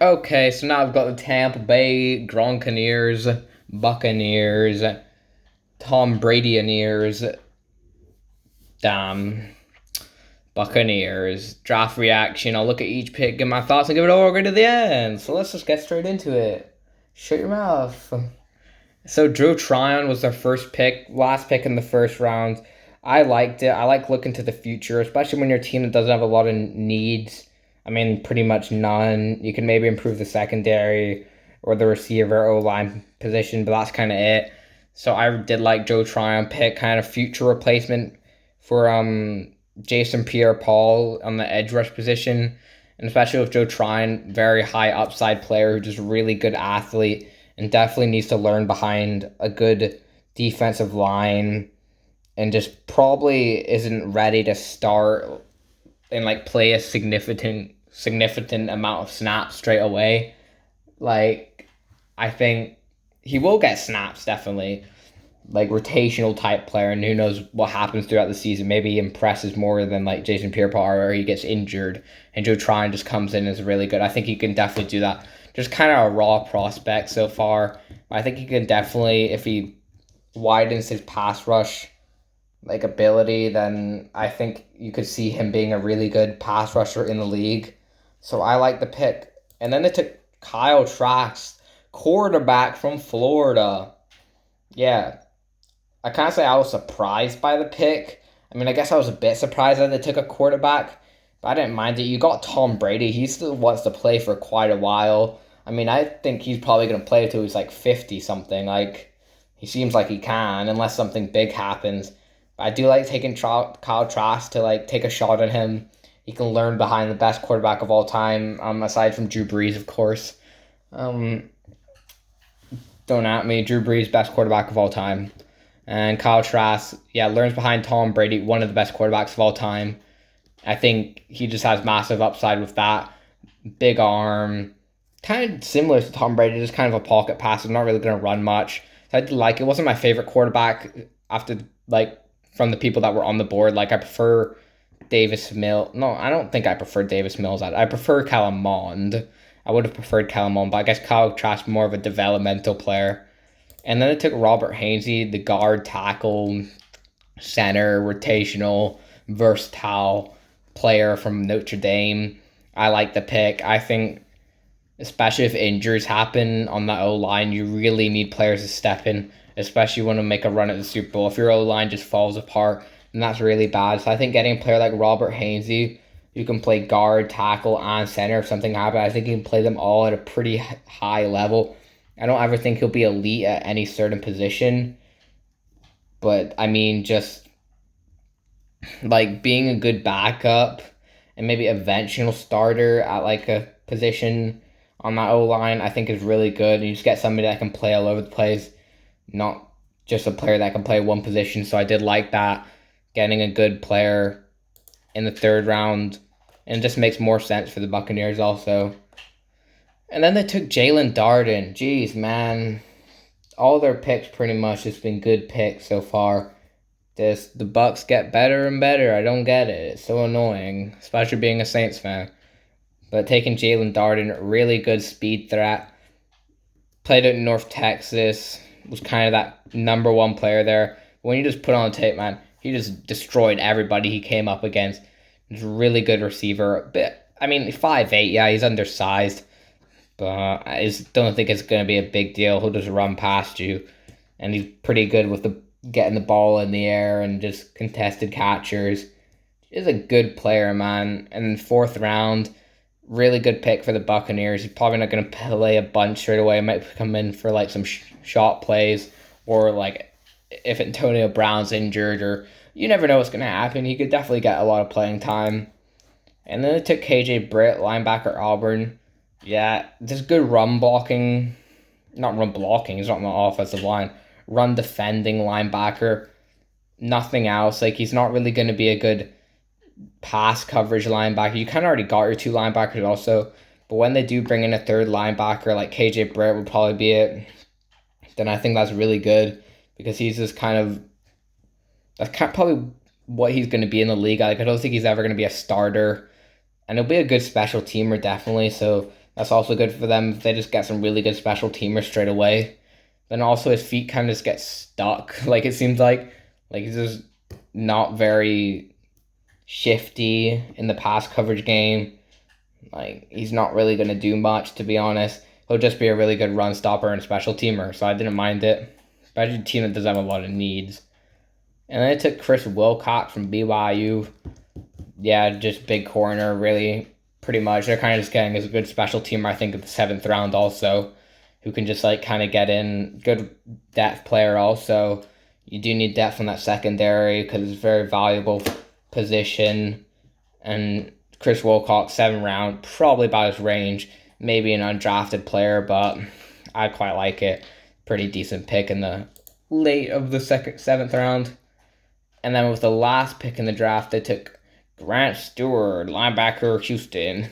Okay, so now I've got the Tampa Bay Buccaneers, Tom Brady-aneers, damn, Buccaneers. Draft reaction. I'll look at each pick, give my thoughts, and give it all right to the end. So let's just get straight into it. Shut your mouth. So Drew Tryon was their first pick, last pick in the first round. I liked it. I like looking to the future, especially when your team doesn't have a lot of needs. I mean, pretty much none. You can maybe improve the secondary or the receiver O line position, but that's kind of it. So I did like Joe Tryon pick, kind of future replacement for Jason Pierre-Paul on the edge rush position, and especially with Joe Tryon, very high upside player who's just really good athlete and definitely needs to learn behind a good defensive line and just probably isn't ready to start and like play a significant amount of snaps straight away. Like I think he will get snaps definitely, like rotational type player, and who knows what happens throughout the season. Maybe he impresses more than like Jason Pierre-Paul, or he gets injured and Joe Tryon just comes in and is really good. I think he can definitely do that. Just kind of a raw prospect so far. I think he can definitely, if he widens his pass rush like ability, then I think you could see him being a really good pass rusher in the league. So I like the pick. And then they took Kyle Trask, quarterback from Florida. Yeah, I can't say I was surprised by the pick. I mean, I guess I was a bit surprised that they took a quarterback, but I didn't mind it. You got Tom Brady. He still wants to play for quite a while. I mean, I think he's probably going to play until he's like 50 something. Like, he seems like he can, unless something big happens. But I do like taking Kyle Trask to like take a shot on him. He can learn behind the best quarterback of all time, aside from Drew Brees, of course. Um, don't at me. Drew Brees, best quarterback of all time. And Kyle Trask, yeah, learns behind Tom Brady, one of the best quarterbacks of all time. I think he just has massive upside with that. Big arm, kind of similar to Tom Brady, just kind of a pocket passer, not really going to run much. So I did like it. Wasn't my favorite quarterback after, like, from the people that were on the board. Like, I prefer Davis Mills. No, I don't think I prefer Davis Mills. I prefer Kellen Mond. I would have preferred Kellen Mond, but I guess Kyle Trask more of a developmental player. And then it took Robert Hainsey, the guard, tackle, center, rotational, versatile player from Notre Dame. I like the pick. I think, especially if injuries happen on that O line, you really need players to step in, especially when to make a run at the Super Bowl. If your O line just falls apart, then that's really bad. So I think getting a player like Robert Hainsey, who can play guard, tackle, and center if something happens, I think he can play them all at a pretty high level. I don't ever think he'll be elite at any certain position, but I mean, just like being a good backup and maybe eventual starter at like a position on that O line, I think is really good. And you just get somebody that can play all over the place, not just a player that can play one position. So I did like that, getting a good player in the third round, and it just makes more sense for the Buccaneers also. And then they took Jalen Darden. Jeez, man. All their picks pretty much has been good picks so far. Just the Bucks get better and better. I don't get it. It's so annoying, especially being a Saints fan. But taking Jalen Darden, really good speed threat. Played it in North Texas. Was kind of that number one player there. When you just put on the tape, man, he just destroyed everybody he came up against. He's a really good receiver. But I mean, 5'8", yeah, he's undersized. But I just don't think it's going to be a big deal. He'll just run past you. And he's pretty good with the getting the ball in the air and just contested catchers. He's a good player, man. And fourth round, really good pick for the Buccaneers. He's probably not going to play a bunch straight away. He might come in for like some shot plays, or like if Antonio Brown's injured, or you never know what's going to happen. He could definitely get a lot of playing time. And then they took KJ Britt, linebacker Auburn. Yeah, just good run blocking. Not run blocking, he's not on the offensive line. Run defending linebacker. Nothing else. Like, he's not really going to be a good pass coverage linebacker. You kind of already got your two linebackers also. But when they do bring in a third linebacker, like KJ Britt would probably be it, then I think that's really good, because he's just kind of, probably what he's going to be in the league. Like, I don't think he's ever going to be a starter. And he'll be a good special teamer, definitely. So That's also good for them if they just get some really good special teamers straight away. Then also his feet kind of just get stuck. Like it seems like he's just not very shifty in the pass coverage game. Like he's not really gonna do much, to be honest. He'll just be a really good run stopper and special teamer, so I didn't mind it. Especially a team that doesn't have a lot of needs. And then I took Chris Wilcox from BYU. Yeah, just big corner, really, pretty much. They're kind of just getting as a good special teamer, I think, at the 7th round also, who can just, like, kind of get in. Good depth player also. You do need depth in that secondary because it's a very valuable position. And Chris Wilcox, 7th round, probably about his range. Maybe an undrafted player, but I quite like it. Pretty decent pick in the late of the 7th round. And then with the last pick in the draft, they took Grant Stewart, linebacker, Houston.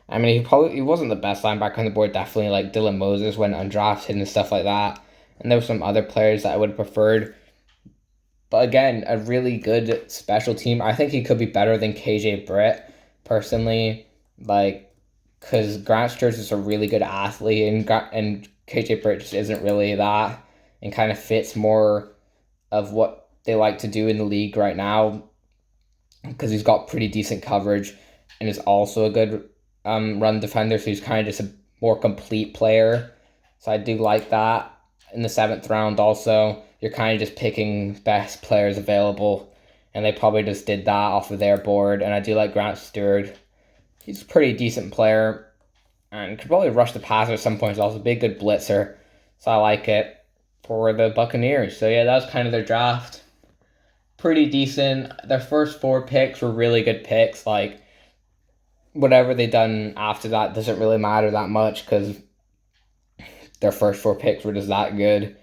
I mean, he wasn't the best linebacker on the board. Definitely like Dylan Moses went undrafted and stuff like that. And there were some other players that I would have preferred. But again, a really good special team. I think he could be better than KJ Britt, personally. Like, because Grant Stewart is a really good athlete, and KJ Britt just isn't really that, and kind of fits more of what they like to do in the league right now, because he's got pretty decent coverage and is also a good run defender, so he's kind of just a more complete player. So I do like that. In the 7th round also, you're kind of just picking best players available, and they probably just did that off of their board, and I do like Grant Stewart. He's a pretty decent player and could probably rush the passer at some points, also be a good blitzer, so I like it for the Buccaneers. So yeah, that was kind of their draft. Pretty decent. Their first 4 picks were really good picks. Like, whatever they done after that doesn't really matter that much because their first 4 picks were just that good.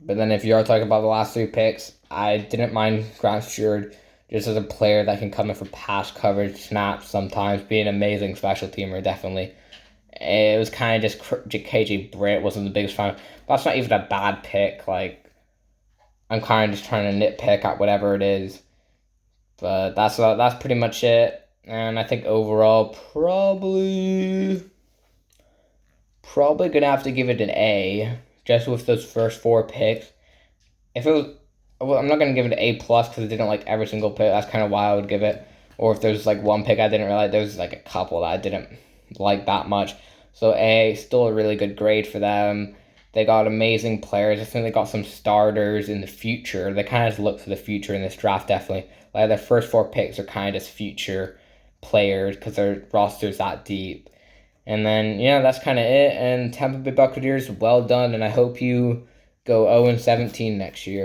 But then if you are talking about the last 3 picks, I didn't mind Grant Stewart just as a player that can come in for pass coverage, snaps sometimes, be an amazing special teamer, definitely. It was kind of just KJ Britt wasn't the biggest fan. But that's not even a bad pick. Like, I'm kind of just trying to nitpick at whatever it is. But that's pretty much it. And I think overall, probably going to have to give it an A, just with those first 4 picks. If it was, well, I'm not going to give it an A plus because I didn't like every single pick. That's kind of why I would give it. Or if there's like one pick I didn't really like, there's like a couple that I didn't like that much. So A, still a really good grade for them. They got amazing players. I think they got some starters in the future. They kind of just look for the future in this draft, definitely. Like their first 4 picks are kind of just future players because their roster's that deep. And then, yeah, that's kind of it. And Tampa Bay Buccaneers, well done. And I hope you go 0-17 next year.